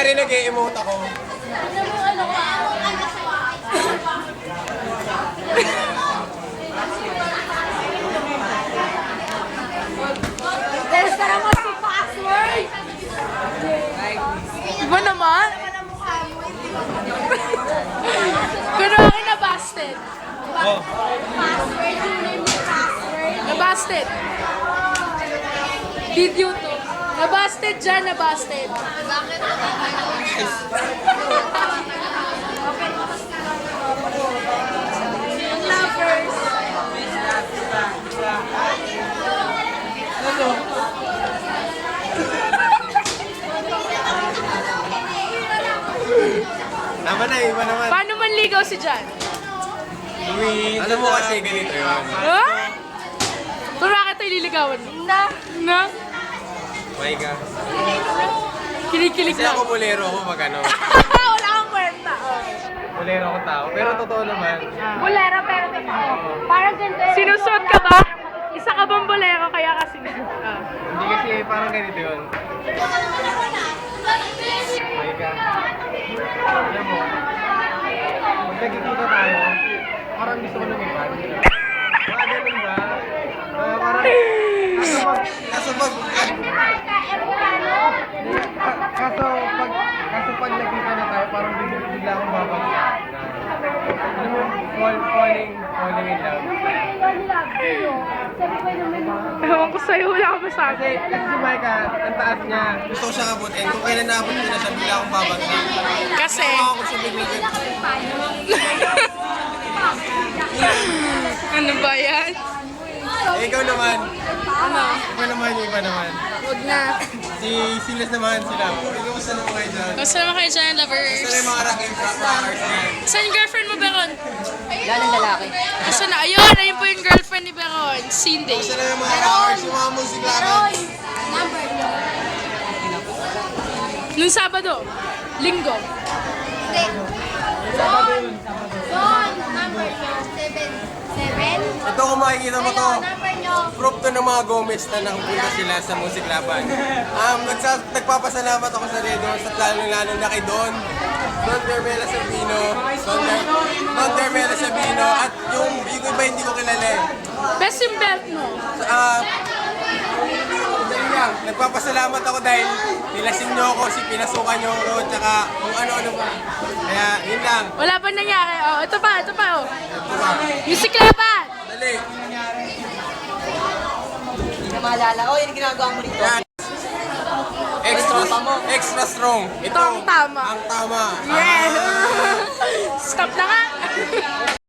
Kunyari nag-e-emote ako. There's para mo si password. Iba naman? Pero akin na-busted. Oh. Password, yung name mo password. Na-busted. Video to. Na-busted dyan, na-busted. Bakit? Lovers. Tama na, iba naman. Paano manligaw si Jan? Alam mo kasi ganito yun. Ha? Pero bakit tayo liligawan mo? Na? My God. Kinikilig Kasi lang. ako bolero ako mag ano. Wala kang kwenta. Bolero ako tao. Pero totoo naman. Bulera pero totoo. Parang ganito. Sinusot ka ba? Isa ka bang bolero kaya kasi Hindi kasi parang ganito yun. My God. Alam mo, pag nagkikita tayo, parang gusto ko lumipad. Ganun ba? Parang, kaso pag nagkita na tayo, parang bigla akong babagsak na, alam mo, falling in love. Ewan ko sa'yo, wala ka masabi. Kasi si Micah, ang taas niya, gusto ko siya kabutin. Kung kailan naabot ko na siya, bigla akong babagsak. Kasi, Ako siya bigla. ano ba yan? Ikaw naman. Ano? Ikaw naman, yung iba naman. Huwag na. Si Silas naman sila. Ikaw gusto naman kayo dyan. Gusto naman kayo dyan, Gusto na lovers. yung mga rockers niyan. Saan yung girlfriend mo, Beron? Yan ang lalaki. Gusto na. Ayun, ayun po yung girlfriend ni Beron. Cindy. Gusto na yung mga rockers, yung mga music laban. Number nyo. Nung Sabado. Linggo. Hindi. Doon, number nyo. 7. Ito kung makikita mo to. Number nyo. Proof to ng mga Gomez na nakapunta sila sa music laban. Nagpapasalamat ako sa Redo sa lalo na kay Don Termela Sabino, Don Termela Sabino, at yung iba hindi ko kilala eh. Best yung belt mo. Dali lang, nagpapasalamat ako dahil nilasing nyo ako, pinasukan nyo ako, tsaka kung ano-ano pa. Kaya, yun lang. Wala pa nangyari. Oh, ito pa, oh. Ito ba? Music laban! Dali. Hindi na maalala. Oh, yun ang ginagawa mo dito. Yan. Extra strong. Ito ang tama. Ang tama. Yeah! Stop na nga!